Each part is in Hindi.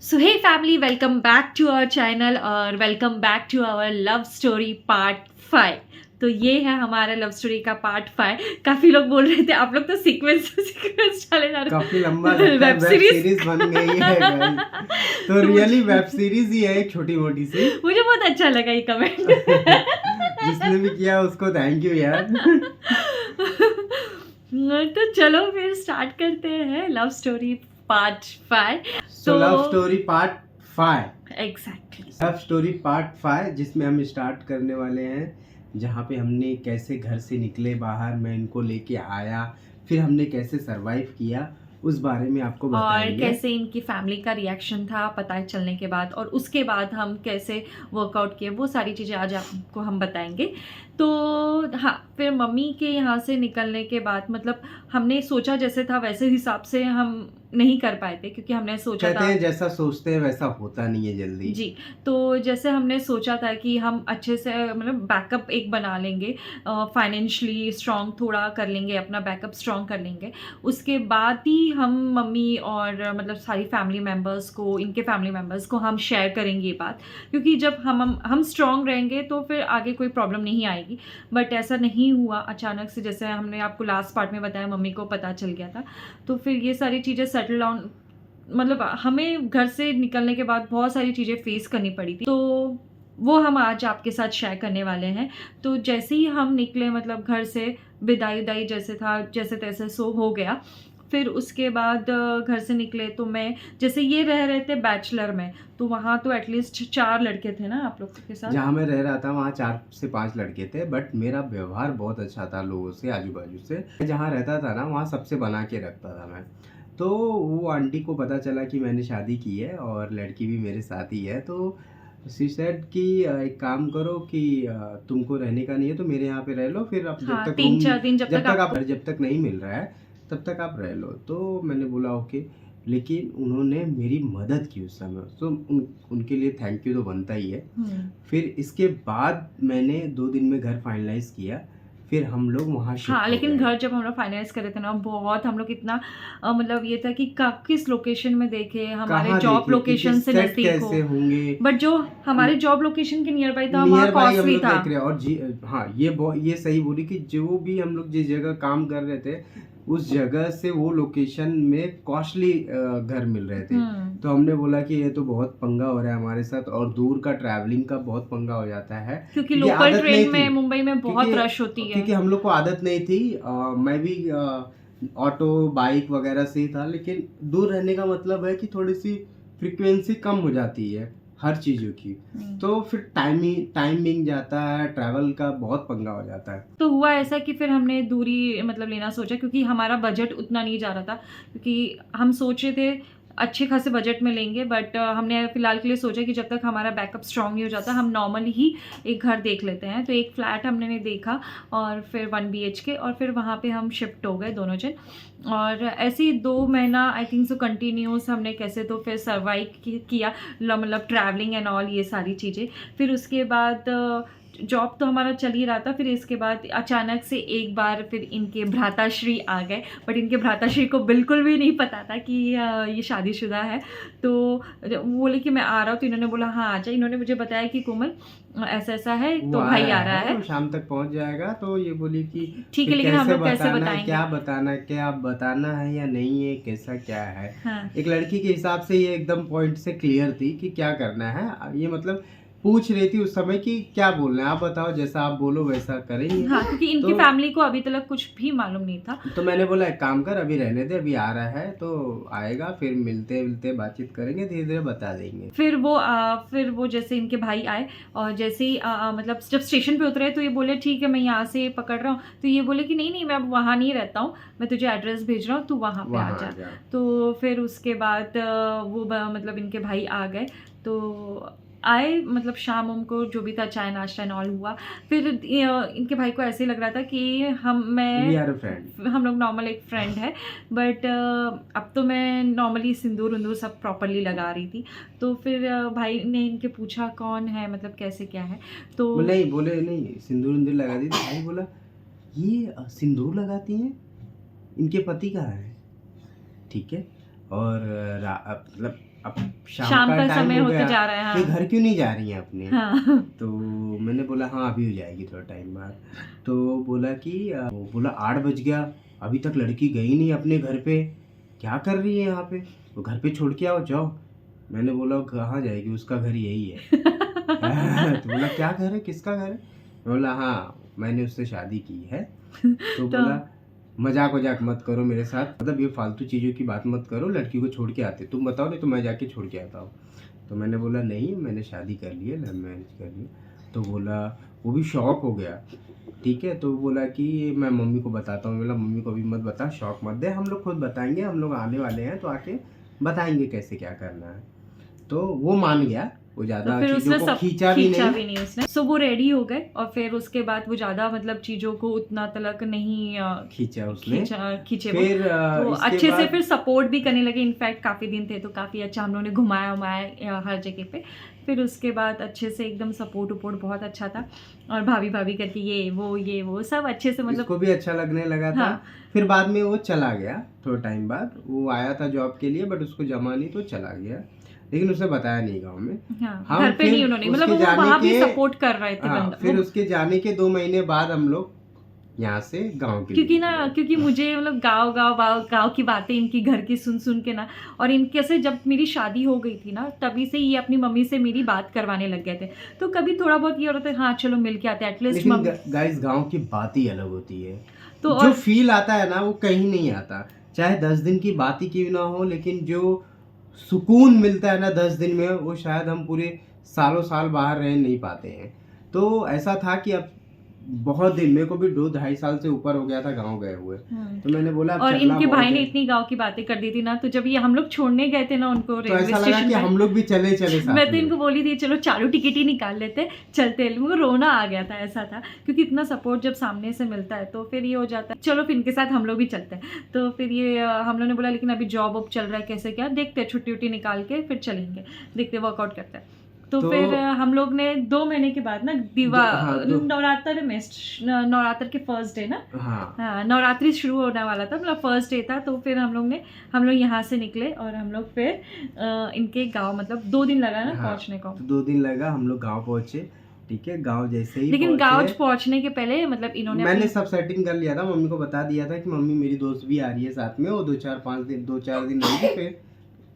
So hey family, welcome back to our channel और welcome back to our love story part 5। तो ये है हमारा लव स्टोरी का पार्ट 5। काफी लोग बोल रहे थे आप लोग तो सीक्वेंस चले जा रहे, काफी लंबा लगता है, वेब सीरीज बन गई है गाइस। तो रियली वेब सीरीज ही है, एक छोटी मोटी सी। मुझे बहुत अच्छा लगा ये कमेंट। जिसने भी किया उसको थैंक यू यार। तो चलो फिर स्टार्ट करते हैं लव स्टोरी पार्ट 5। तो love story part 5 exactly love story part 5 जिसमें हम स्टार्ट करने वाले हैं, जहाँ पे हमने कैसे घर से निकले बाहर, मैं इनको लेके आया, फिर हमने कैसे सरवाइव किया उस बारे में आपको बताएंगे। और कैसे इनकी फैमिली का रिएक्शन था पता चलने के बाद, और उसके बाद हम कैसे वर्कआउट किए, वो सारी चीज़ें आज आपको हम बताएंगे। तो हाँ, फिर मम्मी के यहाँ से निकलने के बाद मतलब हमने सोचा जैसे था वैसे हिसाब से हम नहीं कर पाए थे, क्योंकि हमने सोचा कहते था हैं जैसा सोचते हैं वैसा होता नहीं है जल्दी जी। तो जैसे हमने सोचा था कि हम अच्छे से मतलब बैकअप एक बना लेंगे, फाइनेंशियली स्ट्रॉन्ग थोड़ा कर लेंगे, अपना बैकअप स्ट्रॉन्ग कर लेंगे, उसके बाद ही हम मम्मी और मतलब सारी फैमिली मेम्बर्स को, इनके फैमिली मेम्बर्स को हम शेयर करेंगे ये बात। क्योंकि जब हम स्ट्रॉन्ग रहेंगे तो फिर आगे कोई प्रॉब्लम नहीं आएगी। बट ऐसा नहीं हुआ, अचानक से जैसे हमने आपको लास्ट पार्ट में बताया मम्मी को पता चल गया था। तो फिर ये सारी चीज़ें सेटल डाउन, मतलब हमें घर से निकलने के बाद बहुत सारी चीज़ें फेस करनी पड़ी थी, तो वो हम आज आपके साथ शेयर करने वाले हैं। तो जैसे ही हम निकले, मतलब घर से विदाई विदाई जैसे था जैसे तैसे सो हो गया। फिर उसके बाद घर से निकले तो मैं, जैसे ये रह रहे थे बैचलर में, तो वहाँ तो एटलीस्ट 4 लड़के थे ना आप लोग के साथ। जहाँ मैं रह रहा था वहाँ 4 से 5 लड़के थे, बट मेरा व्यवहार बहुत अच्छा था लोगों से, आजू बाजू से। जहाँ रहता था ना वहाँ सबसे बना के रखता था मैं। तो वो आंटी को पता चला कि मैंने शादी की है और लड़की भी मेरे साथ ही है, तो शी सेड कि एक काम करो कि तुमको रहने का नहीं है तो मेरे यहाँ पे रह लो, फिर अब जब हाँ, तक 3-4 दिन जब तक जब तक नहीं मिल रहा है तब तक आप रह लो। तो मैंने बोला ओके, लेकिन उन्होंने मेरी मदद की उस समय, तो उनके लिए थैंक यू तो बनता ही है। फिर इसके बाद मैंने 2 दिन में घर फाइनलाइज किया, फिर हम लोग वहाँ शिफ्ट हाँ, हो लेकिन गए। घर जब हम लोग फाइनलाइज कर रहे थे ना, बहुत हम लोग इतना मतलब ये था कि किस लोकेशन में देखे, हमारे कहाँ जॉब देखे लोकेशन से सेट नजदीक हो। कैसे होंगे, बट जो हमारे जॉब लोकेशन के नियर बाई था वहाँ नियर बाई हम कॉस्टली लोग था। देख रहे हैं। और जी हाँ, ये सही बोली कि जो भी हम लोग जिस जगह काम कर रहे थे उस जगह से वो लोकेशन में कॉस्टली घर मिल रहे थे। तो हमने बोला कि ये तो बहुत पंगा हो रहा है हमारे साथ, और दूर का ट्रैवलिंग का बहुत पंगा हो जाता है, क्योंकि क्योंकि लोकल आदत नहीं ट्रेन में थी। मुंबई में बहुत रश होती है। क्योंकि हम लोग को आदत नहीं थी। मैं भी ऑटो बाइक वगैरह से ही था, लेकिन दूर रहने का मतलब है कि थोड़ी सी फ्रीक्वेंसी कम हो जाती है हर चीज़ों की, तो फिर टाइमिंग जाता है, ट्रैवल का बहुत पंगा हो जाता है। तो हुआ ऐसा कि फिर हमने दूरी मतलब लेना सोचा, क्योंकि हमारा बजट उतना नहीं जा रहा था। क्योंकि हम सोच रहे थे अच्छे खासे बजट में लेंगे, बट हमने फिलहाल के लिए सोचा कि जब तक हमारा बैकअप स्ट्रांग नहीं हो जाता हम नॉर्मल ही एक घर देख लेते हैं। तो एक फ्लैट हमने देखा, और फिर 1 BHK, और फिर वहाँ पे हम शिफ्ट हो गए दोनों जन। और ऐसे ही 2 महीना आई थिंक सो कंटिन्यूस हमने कैसे तो फिर सर्वाइव किया, मतलब ट्रैवलिंग एंड ऑल ये सारी चीज़ें। फिर उसके बाद जॉब तो हमारा चल ही रहा था। फिर इसके बाद अचानक से एक बार फिर इनके भ्राताश्री आ गए, बट इनके भ्राताश्री को बिल्कुल भी नहीं पता था कि ये शादीशुदा है। तो वो बोले कि मैं आ रहा हूँ, तो इन्होंने बोला हाँ आ जाए। इन्होंने मुझे बताया कि कोमल ऐसा ऐसा है, तो भाई आ रहा है, वो शाम तक पहुंच जाएगा। तो ये बोली कि ठीक है, लेकिन हम लोग कैसे बताना है, बताएंगे, क्या बताना है या नहीं है, कैसा क्या है। हाँ। एक लड़की के हिसाब से ये एकदम पॉइंट से क्लियर थी कि क्या करना है। ये मतलब पूछ रही थी उस समय कि क्या बोलना है, आप बताओ, जैसा आप बोलो वैसा करेंगे। हाँ, क्योंकि इनकी फैमिली को अभी तक कुछ भी मालूम नहीं था। तो मैंने बोला एक काम कर, अभी रहने दे, अभी आ रहा है तो आएगा, फिर मिलते बातचीत करेंगे, धीरे धीरे बता देंगे। फिर वो जैसे इनके भाई आए, और जैसे ही मतलब जब स्टेशन पे उतरे तो ये बोले ठीक है मैं यहाँ से पकड़ रहा हूँ। तो ये बोले कि नहीं नहीं, मैं अब वहाँ नहीं रहता हूँ, मैं तुझे एड्रेस भेज रहा हूँ, तू वहाँ पे आ जा। तो फिर उसके बाद मतलब इनके भाई आ गए, तो आए, मतलब शाम उनको जो भी था चाय नाश्ता एंड ऑल हुआ। फिर इनके भाई को ऐसे ही लग रहा था कि हम लोग नॉर्मल एक फ्रेंड है, बट अब तो मैं नॉर्मली सिंदूर उंदूर सब प्रॉपरली लगा रही थी। तो फिर भाई ने इनके पूछा कौन है, मतलब कैसे क्या है। तो बोले नहीं सिंदूर उंदूर लगा दी। तो भाई बोला ये सिंदूर लगाती हैं, इनके पति कहाँ है, ठीक है। और मतलब अब शाम शाम का का टाइम समय हो होते गया, जा रहा है। कि हाँ घर क्यों नहीं जा रही हैं अपने? हाँ तो मैंने बोला हाँ अभी हो जाएगी थोड़ा टाइम बाद। तो बोला कि वो बोला 8 बज गया, अभी तक लड़की गई नहीं अपने घर पे, क्या कर रही है यहाँ पे? तो घर पे छोड़ के आओ जाओ। मैंने बोला कहाँ जाएगी, उसका घर यही है। तो बोला क्या घर है, किसका घर है? मैं बोला हाँ मैंने उससे शादी की है। तो तो बोला मजाक वजाक मत करो मेरे साथ, मतलब ये फालतू चीज़ों की बात मत करो, लड़की को छोड़ के आते तुम बताओ, नहीं तो मैं जाके छोड़ के आता हूँ। तो मैंने बोला नहीं मैंने शादी कर ली है, लव मैरिज कर ली। तो बोला, वो भी शौक हो गया। ठीक है, तो बोला कि मैं मम्मी को बताता हूँ। बोला मम्मी को भी मत बता, शौक मत दे, हम लोग खुद बताएंगे, हम लोग आने वाले हैं तो आके बताएंगे कैसे क्या करना है। तो वो मान गया, वो तो ज़्यादा फिर चीज़ों उसने को सब खींचा भी नहीं। उसने। सो वो रेडी हो गए और फिर उसके बाद वो ज़्यादा मतलब चीज़ों को उतना तलक नहीं खींचा उसने। खींचे वो। फिर तो इसके अच्छे से बाद फिर सपोर्ट भी करने लगे। इनफैक्ट काफ़ी दिन थे तो काफ़ी अच्छा हम लोगों ने घुमाया उमाया हर जगह पे। फिर उसके बाद अच्छे से एकदम सपोर्ट उपोर्ट बहुत अच्छा था, और भाभी भाभी करके ये वो सब अच्छे से मतलब इसको भी अच्छा लगने लगा था। हाँ फिर बाद में वो चला गया, थोड़ा टाइम बाद वो आया था जॉब के लिए, बट उसको जमा नहीं तो चला गया, लेकिन उसे बताया नहीं गाँव में। हाँ हम घर पे फिर नहीं उन्होंने, मतलब उसके वो जाने वहाँ भी के सपोर्ट कर रहे थे हाँ बंदा फिर वो। उसके जाने के 2 महीने बाद हम लोग यहाँ से गाँव के लिए क्योंकि ना निकले। क्योंकि मुझे मतलब गाँव की बातें इनकी घर की सुन के ना, और इनके से जब मेरी शादी हो गई थी ना तभी से ये अपनी मम्मी से मेरी बात करवाने लग गए थे। तो कभी थोड़ा बहुत ये हो रहा था हाँ चलो मिल के आते हैं एटलीस्ट लेकिन मम्मी। गाइस गांव की बात ही अलग होती है। तो जो और फील आता है ना वो कहीं नहीं आता, चाहे 10 दिन की बात ही क्यों ना हो, लेकिन जो सुकून मिलता है ना 10 दिन में, वो शायद हम पूरे सालों साल बाहर रह नहीं पाते हैं। तो ऐसा था कि अब बहुत दिन, मेरे को भी 2-2.5 साल से ऊपर हो गया था गांव गए हुए। तो मैंने बोला अब और चलना इनके बहुत भाई ने है। इतनी गाँव की बातें कर दी थी ना, तो जब ये हम लोग छोड़ने गए थे ना उनको तो रेलवे ऐसा लगा स्टेशन कि पे, हम लोग भी चले साथ मैं तो में। इनको बोली थी चलो चालू टिकट ही निकाल लेते चलते। मुझे रोना आ गया था, ऐसा था क्योंकि इतना सपोर्ट जब सामने से मिलता है तो फिर ये हो जाता है चलो फिर इनके साथ हम लोग भी चलते हैं। तो फिर ये हम लोगों ने बोला लेकिन अभी जॉब वॉब चल रहा है कैसे क्या, देखते हैं छुट्टी उट्टी निकाल के फिर चलेंगे, देखते वर्कआउट करते हैं। तो फिर हम लोग ने 2 महीने के बाद ना नवरात्र में नवरात्र के फर्स्ट डे ना, हाँ नवरात्रि शुरू होने वाला था, मतलब फर्स्ट डे था। तो फिर हम लोग यहाँ से निकले और हम लोग फिर इनके गांव, मतलब 2 दिन लगा ना पहुंचने को। तो 2 दिन लगा, हम लोग गांव पहुंचे। ठीक है, गांव जैसे ही लेकिन गांव पहुंचे, पहुंचने के पहले मतलब इन्होंने मैंने सब सेटिंग कर लिया था, मम्मी को बता दिया था कि मम्मी मेरी दोस्त भी आ रही है साथ में, वो 2-4 दिन रहेगी, फिर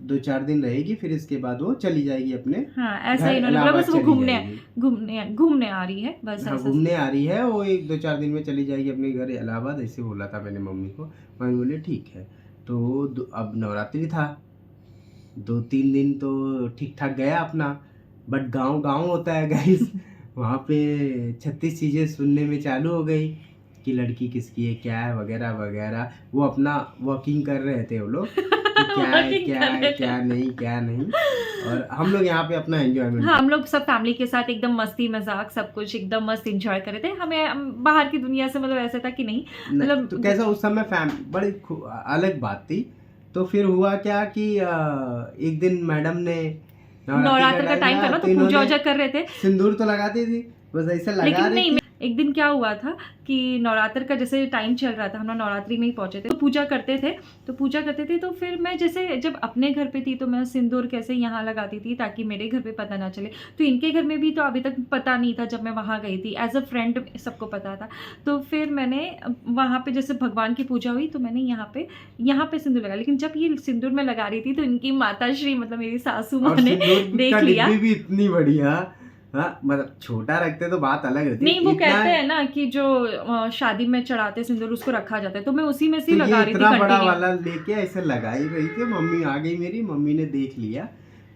2-4 दिन रहेगी, फिर इसके बाद वो चली जाएगी अपने। हाँ ऐसा ही इन्होंने बोला, बस वो घूमने आ रही है बस। हाँ घूमने आ रही है वो, 1-2-4 दिन में चली जाएगी अपने घर इलाहाबाद, ऐसे बोला था मैंने मम्मी को। मम्मी बोले ठीक है। तो अब नवरात्रि था, 2-3 दिन तो ठीक ठाक गया अपना, बट गांव गांव होता है गाइस। वहाँ पे 36 चीज़ें सुनने में चालू हो गई कि लड़की किसकी है, क्या है, वगैरह वगैरह। वो अपना वर्किंग कर रहे थे वो लोग कि क्या है क्या नहीं। और हम लोग यहाँ पे अपना एंजॉयमेंट, हाँ हम लोग सब फैमिली के साथ एकदम मस्ती मजाक सब कुछ एकदम मस्त एंजॉय कर रहे थे। हमें बाहर की दुनिया से मतलब ऐसा था कि नहीं मतलब तो कैसा उस समय बड़ी अलग बात थी। तो फिर हुआ क्या कि एक दिन मैडम ने नवरात्र का टाइम था ना, तो पूजा वूजा कर रहे थे, सिंदूर तो लगाती थी, बस ऐसे लगा लेकिन रही नहीं थी। एक दिन क्या हुआ था कि नवरात्र का जैसे टाइम चल रहा था, हम लोग नवरात्रि में ही पहुंचे थे, तो पूजा करते थे। तो फिर मैं जैसे जब अपने घर पे थी तो मैं सिंदूर कैसे यहाँ लगाती थी ताकि मेरे घर पे पता ना चले, तो इनके घर में भी तो अभी तक पता नहीं था। जब मैं वहाँ गई थी एज अ फ्रेंड सबको पता था। तो फिर मैंने वहाँ पे जैसे भगवान की पूजा हुई तो मैंने यहाँ पे सिंदूर लगा, लेकिन जब ये सिंदूर में लगा रही थी तो इनकी माता श्री मतलब मेरी सासू माँ ने देख लिया। भी इतनी बढ़िया, हाँ मतलब छोटा रखते तो बात अलग होती। नहीं वो कहते हैं ना कि जो शादी में चढ़ाते सिंदूर उसको रखा जाता है, तो मैं उसी में से तो लगा रही थी। इतना बड़ा वाला लेके ऐसे लगाई रही थी, मम्मी आ गई मेरी, मम्मी ने देख लिया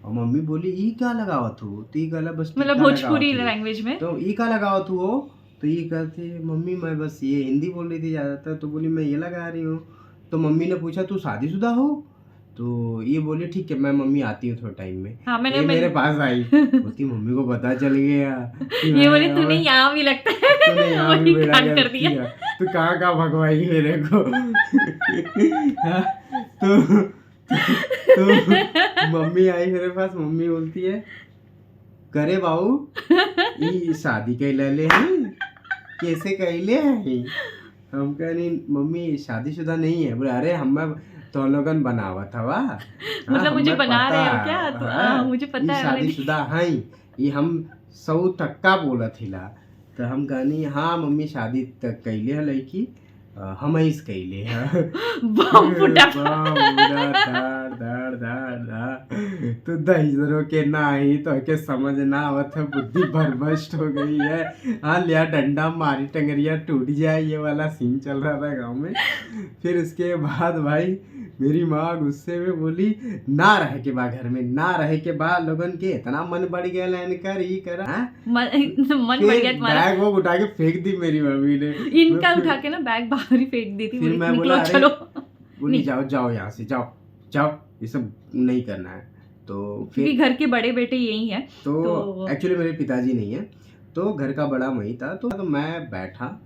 और मम्मी बोली ई क्या लगावा तू, तो ई गला बस मतलब भोजपुरी लैंग्वेज में, तो ई का लगावा तू हो, तो ये कहते मम्मी मैं बस ये हिंदी बोल रही थी ज्यादातर, तो बोली मैं ये लगा रही हूँ। तो मम्मी ने पूछा तू शादीशुदा हो, तो ये बोले ठीक है मैं मम्मी आती हूँ थोड़ा टाइम में। हाँ, ये मेरे पास आई, बोलती मम्मी को पता चल गया ये बोले तूने यहाँ भी लगता है तूने यहाँ भी बेड़ा कर दिया, तू कहाँ भगवाई मेरे को। तो मम्मी आई मेरे पास, मम्मी बोलती है करे बाबू ये शादी कैले हैं, कैसे कैले हैं? हम कह नहीं मम्मी शादीशुदा नहीं है। बोले अरे हम तो लोगन बनावत हवा मतलब मुझे बना रहे हो क्या? तो मुझे पता है मैंने शादीशुदा हैं, ये हम 100% बोलत हिला। तो हम कहनी हाँ मम्मी शादी तक कैले है लड़की, हम इस कैले है। बम फुटा। तो दहिजरों के ना आई तो के समझ ना आवत है, बुद्धि भरभष्ट हो गई है। हाँ लिया डंडा मारी टंगरिया टूट जाए, ये वाला सीन चल रहा था गांव में। फिर इसके बाद भाई मेरी माँ गुस्से में बोली ना रहे के बाद घर में, ना रहे के बाद लोगन के इतना मन बढ़ गया लाइन कर ही करा। मन बढ़ गया तुम्हारा। बैग वो उठा के फेंक दी मेरी मम्मी ने, इनका उठा के ना बैग बाहर ही फेंक दी थी। फिर मैं निकलो बोला चलो, बोली जाओ जाओ यहाँ से, जाओ जाओ, ये सब नहीं करना है। तो क्योंकि फिर घर के बड़े बेटे यही हैं। तो एक्चुअली मेरे पिताजी नहीं है, तो घर का बड़ा वही था। तो मैं बैठा,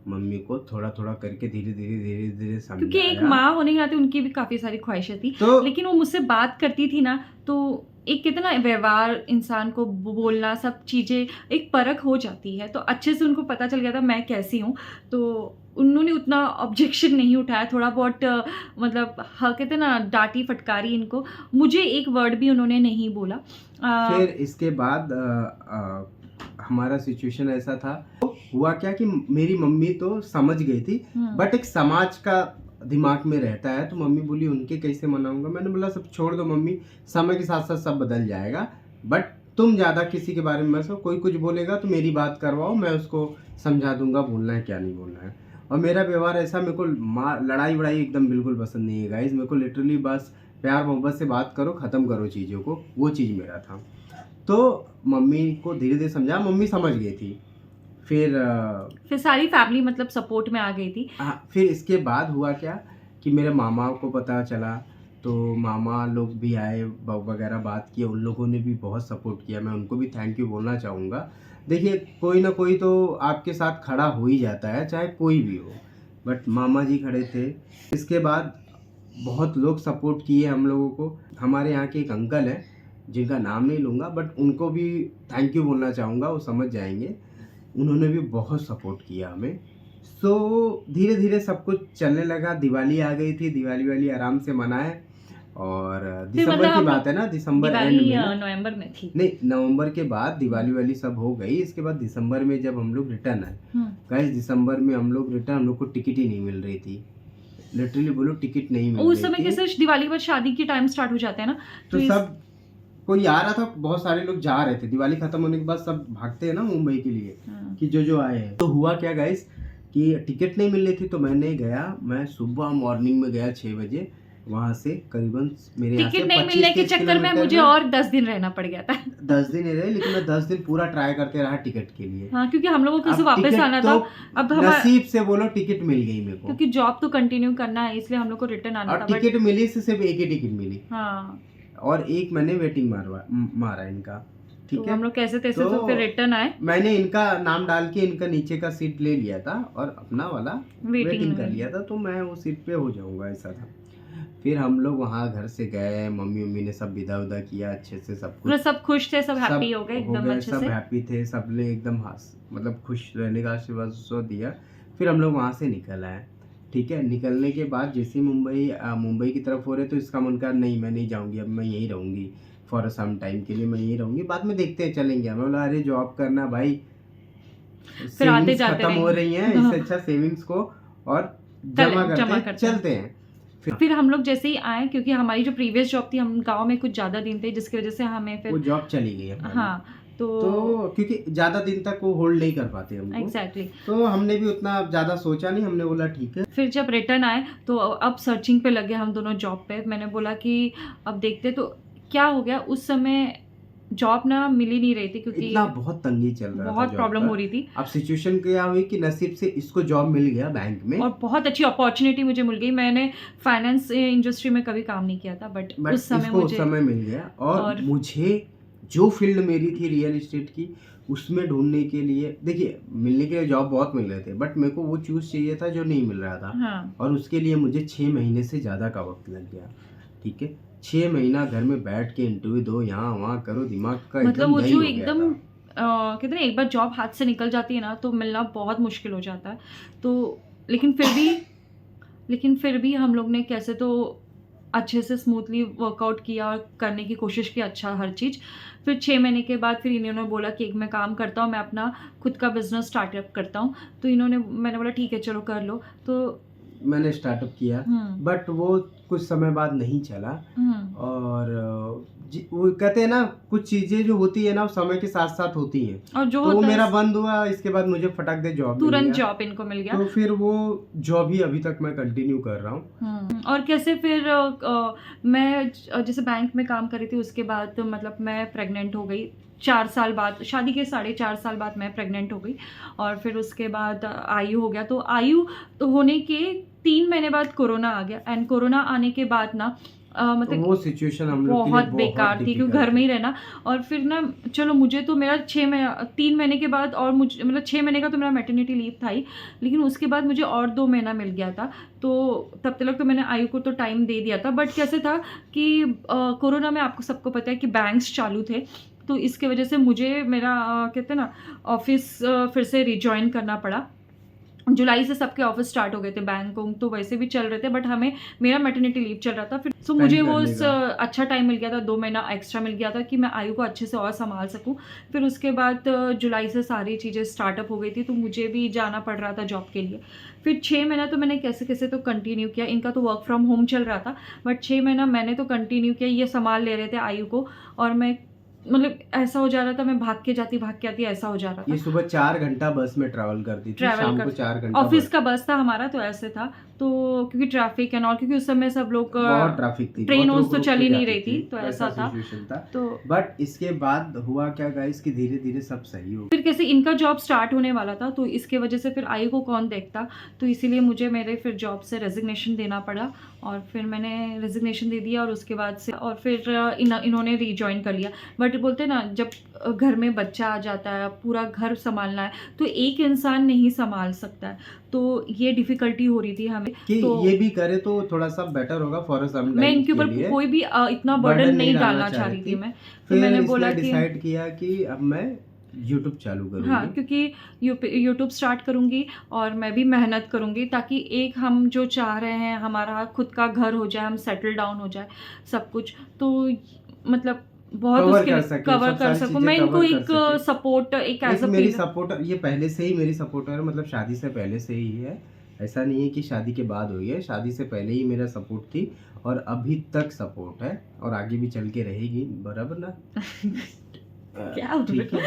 मम्मी को थोड़ा थोड़ा करके धीरे धीरे समझाया, क्योंकि एक माँ होने के नाते उनकी भी काफी सारी ख्वाहिशें थी। तो लेकिन वो मुझसे बात करती थी ना, तो एक कितना व्यवहार, इंसान को बोलना, सब चीजें एक परख हो जाती है। तो अच्छे से उनको पता चल गया था मैं कैसी हूँ, तो उन्होंने उतना ऑब्जेक्शन नहीं उठाया। थोड़ा बहुत मतलब हाँ कहते ना, डांटी फटकारी इनको, मुझे एक वर्ड भी उन्होंने नहीं बोला। फिर इसके बाद हमारा सिचुएशन ऐसा था, हुआ क्या कि मेरी मम्मी तो समझ गई थी, बट एक समाज का दिमाग में रहता है। तो मम्मी बोली उनके कैसे मनाऊंगा। मैंने बोला सब छोड़ दो मम्मी, समय के साथ साथ सब बदल जाएगा, बट तुम ज्यादा किसी के बारे में मत सोचो, कोई कुछ बोलेगा तो मेरी बात करवाओ, मैं उसको समझा दूंगा बोलना है क्या नहीं बोलना है। और मेरा व्यवहार ऐसा, मेरे को लड़ाई वड़ाई एकदम बिल्कुल पसंद नहीं है गाइस। मेरे को लिटरली बस प्यार मोहब्बत से बात करो, ख़त्म करो चीज़ों को, वो चीज़ मेरा था। तो मम्मी को धीरे धीरे समझा, मम्मी समझ गई थी। फिर सारी फैमिली मतलब सपोर्ट में आ गई थी। फिर इसके बाद हुआ क्या कि मेरे मामा को पता चला, तो मामा लोग भी आए वगैरह, बात किया, उन लोगों ने भी बहुत सपोर्ट किया। मैं उनको भी थैंक यू बोलना चाहूँगा। देखिए कोई ना कोई तो आपके साथ खड़ा हो ही जाता है, चाहे कोई भी हो, बट मामा जी खड़े थे। इसके बाद बहुत लोग सपोर्ट किए हम लोगों को। हमारे यहाँ के एक अंकल हैं जिनका नाम नहीं लूँगा, बट उनको भी थैंक यू बोलना चाहूँगा, वो समझ जाएंगे। उन्होंने भी बहुत सपोर्ट किया हमें। सो धीरे धीरे सब कुछ चलने लगा। दिवाली आ गई थी, दिवाली वाली आराम से मनाए। और दिसंबर मतलब की बात है ना, दिसंबर एंड में, नवंबर में थी, नहीं नवंबर के बाद दिवाली वाली सब हो गई। इसके बाद दिसंबर में जब हम लोग रिटर्न आए, गाइस दिसंबर में हम लोग रिटर्न, हम लोग को टिकट ही नहीं मिल रही थी। लिटरली बोलो टिकट नहीं मिल रही थी। उस समय कैसे दिवाली पर शादी की टाइम स्टार्ट हो जाते हैं ना, तो सब कोई आ रहा था, बहुत सारे लोग जा रहे थे। दिवाली खत्म होने के बाद सब भागते हैं ना मुंबई के लिए, कि जो आए हैं। तो हुआ क्या गाइस कि टिकट नहीं मिल रही थी, तो मैं सुबह मॉर्निंग में गया 6 बजे, वहाँ से करीबन मेरे यहाँ से टिकट नहीं मिलने के चक्कर में मुझे और 10 दिन रहना पड़ गया था। 10 दिन ही रहे, लेकिन मैं 10 दिन पूरा ट्राई करते रहा टिकट के लिए। हाँ, क्योंकि हम लोगों को वापस आना था। अब नसीब से बोलो टिकट मिल गई मेरे को, क्योंकि जॉब तो कंटिन्यू करना है, इसलिए हम लोग को रिटर्न आना था। टिकट मिली से सिर्फ एक ही टिकट मिली। हाँ, और एक मैंने वेटिंग मारा इनका, ठीक है। हम लोग कैसे तैसे तो फिर रिटर्न आए। मैंने इनका नाम डाल के इनका नीचे का सीट ले लिया था और अपना वाला वेटिंग कर लिया था, तो मैं वो सीट पे हो जाऊंगा, ऐसा था। फिर हम लोग वहाँ घर से गए, मम्मी ने सब विदा उदा किया अच्छे से, सब कुछ, सब खुश थे, सब हैप्पी हो गए एकदम अच्छे से, सब हैप्पी थे, सब ने एकदम मतलब खुश रहने का आशीर्वाद दिया। फिर हम लोग वहाँ से निकल आए, ठीक है। निकलने के बाद जैसे मुंबई की तरफ हो रहे, तो इसका मन कर नहीं मैं नहीं जाऊँगी, अब मैं यहीं रहूँगी फॉर सम टाइम के लिए, मैं यहीं रहूँगी, बाद में देखते हैं चलेंगे। मैं बोला अरे जॉब करना भाई, सेविंग्स खत्म हो रही हैं, इससे अच्छा सेविंग्स को और जमा करते चलते हैं। फिर हम लोग जैसे ही आए, क्योंकि हमारी जो प्रीवियस जॉब थी, हम गांव में कुछ ज़्यादा दिन थे, जिसकी वजह से हमें फिर वो जॉब चली गई है। हाँ, तो क्योंकि ज़्यादा दिन तक वो होल्ड नहीं कर पाते हमको। एग्जैक्टली। तो हमने भी उतना ज़्यादा सोचा नहीं, हमने बोला ठीक है। फिर जब रिटर्न आए तो अब सर्चिंग पे लगे हम दोनों जॉब पे। मैंने बोला कि अब देखते, तो क्या हो गया उस समय जॉब ना मिल ही नहीं रही थी, क्योंकि इतना बहुत तंगी चल रहा था, बहुत प्रॉब्लम हो रही थी। अब सिचुएशन क्या हुई कि नसीब से इसको जॉब मिल गया बैंक में, और बहुत अच्छी अपॉर्चुनिटी मुझे मिल गई। मैंने फाइनेंस इंडस्ट्री में कभी काम नहीं किया था, बट उस समय मिल गया। और मुझे जो फील्ड मेरी थी रियल एस्टेट की, उसमें ढूंढने के लिए, देखिए मिलने के लिए जॉब बहुत मिल रहे थे, बट मेरे को वो चूज चाहिए था जो नहीं मिल रहा था। हाँ। और उसके लिए मुझे 6 महीने से ज़्यादा का वक्त लग गया, ठीक है। 6 महीना घर में बैठ के इंटरव्यू दो, यहाँ वहाँ करो, दिमाग का मतलब वो जो एकदम कहते हैं एक बार जॉब हाथ से निकल जाती है ना, तो मिलना बहुत मुश्किल हो जाता है। तो लेकिन फिर भी हम लोग ने कैसे तो अच्छे से स्मूथली वर्कआउट किया और करने की कोशिश की अच्छा हर चीज़। फिर 6 महीने के बाद फिर इन्होंने बोला कि एक मैं काम करता हूँ, मैं अपना खुद का बिज़नेस स्टार्टअप करता हूँ। तो मैंने बोला ठीक है चलो कर लो। तो मैंने स्टार्टअप किया, बट वो कुछ समय बाद नहीं चला। और वो कहते हैं ना, कुछ चीजें जो होती है ना वो समय के साथ साथ होती हैं, और जो तो वो होता मेरा है बंद हुआ। इसके बाद मुझे फटाक दे जॉब मिल तुरंत गया, जॉब इनको मिल गया। तो फिर वो जॉब ही अभी तक मैं कंटिन्यू कर रहा हूँ। और कैसे फिर मैं जैसे बैंक में काम कर रही थी, उसके बाद मतलब मैं प्रेग्नेंट हो गई 4 साल बाद, शादी के 4.5 साल बाद मैं प्रेग्नेंट हो गई। और फिर उसके बाद आयु हो गया। तो आयु होने के 3 महीने बाद कोरोना आ गया। एंड कोरोना आने के बाद ना मतलब वो सिचुएशन हम लोग के लिए बहुत बेकार थी, क्योंकि difficult घर में ही थी। रहना। और फिर ना चलो मुझे तो मेरा 3 महीने के बाद, और मुझे मतलब 6 महीने का तो मेरा मैटरनिटी लीव था ही, लेकिन उसके बाद मुझे और 2 महीना मिल गया था। तो तब तक तो मैंने आयु को तो टाइम दे दिया था। बट कैसे था कि कोरोना में आपको सबको पता है कि बैंक्स चालू थे, तो इसके वजह से मुझे मेरा कहते हैं ना ऑफिस फिर से रिजॉइन करना पड़ा। जुलाई से सबके ऑफिस स्टार्ट हो गए थे, बैंक तो वैसे भी चल रहे थे, बट हमें मेरा मैटरनिटी लीव चल रहा था। फिर तो मुझे वो अच्छा टाइम मिल गया था, 2 महीना एक्स्ट्रा मिल गया था कि मैं आयु को अच्छे से और संभाल सकूं। फिर उसके बाद जुलाई से सारी चीज़ें स्टार्टअप हो गई थी, तो मुझे भी जाना पड़ रहा था जॉब के लिए। फिर 6 महीना तो मैंने कैसे कैसे तो कंटिन्यू किया। इनका तो वर्क फ्रॉम होम चल रहा था, बट 6 महीना मैंने तो कंटिन्यू किया। ये संभाल ले रहे थे आयु को, और मैं मतलब ऐसा हो जा रहा था, मैं भाग के आती ऐसा हो जा रहा था। ये सुबह 4 घंटा बस में ट्रैवल करती थी, शाम को 4 घंटा ऑफिस का बस था हमारा, तो ऐसे था। तो क्योंकि ट्रैफिक एंड ऑल, क्योंकि उस समय सब लोग बहुत ट्रैफिक थी, ट्रेन बहुत तो रुक-रुक चल के ही नहीं जाती रही थी, तो वैसा ऐसा था। सिचुएशन था। तो बट इसके बाद हुआ क्या गाइस कि धीरे धीरे सब सही हो फिर कैसे इनका जॉब स्टार्ट होने वाला था, तो इसके वजह से फिर आयु को कौन देखता, तो इसीलिए मुझे मेरे फिर जॉब से रेजिग्नेशन देना पड़ा। और फिर मैंने रेजिग्नेशन दे दिया, और उसके बाद से और फिर इन्होंने रीजॉइन कर लिया। बट बोलते हैं ना, जब घर में बच्चा आ जाता है, पूरा घर संभालना है, तो एक इंसान नहीं संभाल सकता है, तो ये डिफिकल्टी हो रही थी हमें कि तो ये भी करे तो थोड़ा सा बेटर होगा फॉर सम टाइम। मैं इनके ऊपर कोई भी इतना बर्डन नहीं डालना चाह रही थी मैं। तो मैंने बोला कि डिसाइड किया कि अब मैं यूट्यूब चालू करूंगी। हाँ, क्योंकि यूट्यूब स्टार्ट करूंगी और मैं भी मेहनत करूंगी, ताकि एक हम जो चाह रहे हैं, हमारा खुद का घर हो जाए, हम सेटल डाउन हो जाए सब कुछ, तो मतलब बहुत उसके लिए कवर कर सकूं मैं। इनको एक सपोर्ट, एक ऐसा मेरी सपोर्टर, ये पहले से ही मेरी सपोर्टर है, मतलब शादी से पहले से ही है। ऐसा नहीं है कि शादी के बाद हुई है, शादी से पहले ही मेरा सपोर्ट थी, और अभी तक सपोर्ट है, और आगे भी चल के रहेगी, बराबर ना? क्या ठीक है।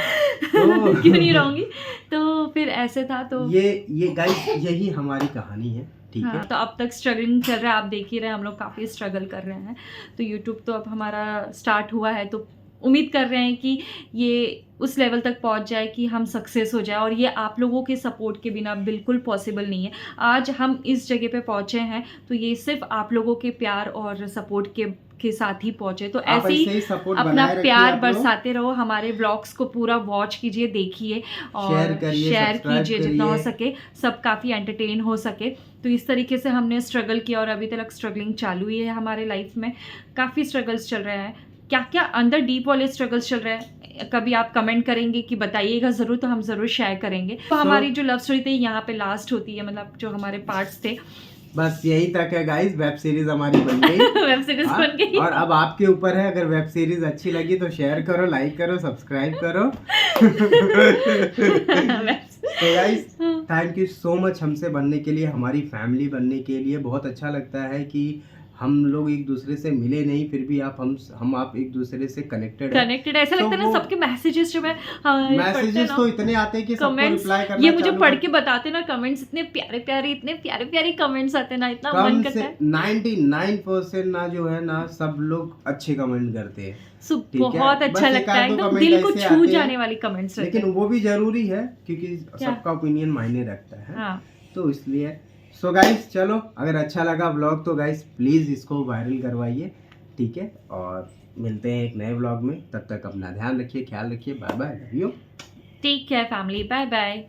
तो क्यों नहीं रहूंगी। तो फिर ऐसे था। तो ये गाइस यही हमारी कहानी है, ठीक है। तो अब तक स्ट्रगलिंग चल रहा है, आप देख ही रहे हैं, हम लोग काफ़ी स्ट्रगल कर रहे हैं। तो यूट्यूब तो अब हमारा स्टार्ट हुआ है, तो उम्मीद कर रहे हैं कि ये उस लेवल तक पहुंच जाए कि हम सक्सेस हो जाए, और ये आप लोगों के सपोर्ट के बिना बिल्कुल पॉसिबल नहीं है। आज हम इस जगह पे पहुंचे हैं, तो ये सिर्फ आप लोगों के प्यार और सपोर्ट के साथ ही पहुंचे। तो ऐसे ही अपना प्यार बरसाते रहो, हमारे ब्लॉग्स को पूरा वॉच कीजिए, देखिए और शेयर कीजिए जितना हो सके, सब काफ़ी एंटरटेन हो सके। तो इस तरीके से हमने स्ट्रगल किया, और अभी तक स्ट्रगलिंग चालू ही है हमारे लाइफ में। काफ़ी स्ट्रगल्स चल रहे हैं, क्या क्या अंदर डीप वाले स्ट्रगल्स चल रहे हैं, कभी आप कमेंट करेंगे कि बताइएगा ज़रूर, तो हम ज़रूर शेयर करेंगे। तो हमारी जो लव स्टोरी थी यहाँ पे लास्ट होती है, मतलब जो हमारे पार्ट्स थे, बस यही तक है गाइस। वेब सीरीज हमारी बन गई। वेब सीरीज बन गई, और अब आपके ऊपर है, अगर वेब सीरीज अच्छी लगी तो शेयर करो, लाइक करो, सब्सक्राइब करो। तो guys thank you so much हमसे बनने के लिए, हमारी फैमिली बनने के लिए। बहुत अच्छा लगता है कि हम लोग एक दूसरे से मिले नहीं, फिर भी आप एक दूसरे से कनेक्टेड ऐसा लगता है ना। सबके मैसेजेस जो मैसेजेस तो इतने आते हैं कि सबको रिप्लाई करना, ये मुझे पढ़ के बताते ना, कमेंट्स इतने प्यारे कमेंट्स आते ना, इतना मन करता है। 99% ना जो है ना, सब लोग अच्छे कमेंट करते हैं, बहुत अच्छा लगता है, एकदम दिल को छू जाने वाली कमेंट्स। लेकिन वो भी जरूरी है, क्योंकि सबका ओपिनियन मायने रखता है। तो इसलिए सो गाइस चलो, अगर अच्छा लगा व्लॉग तो गाइस प्लीज़ इसको वायरल करवाइए, ठीक है। और मिलते हैं एक नए व्लॉग में, तब तक अपना ध्यान रखिए, ख्याल रखिए। Bye bye, love you, take care family, bye bye.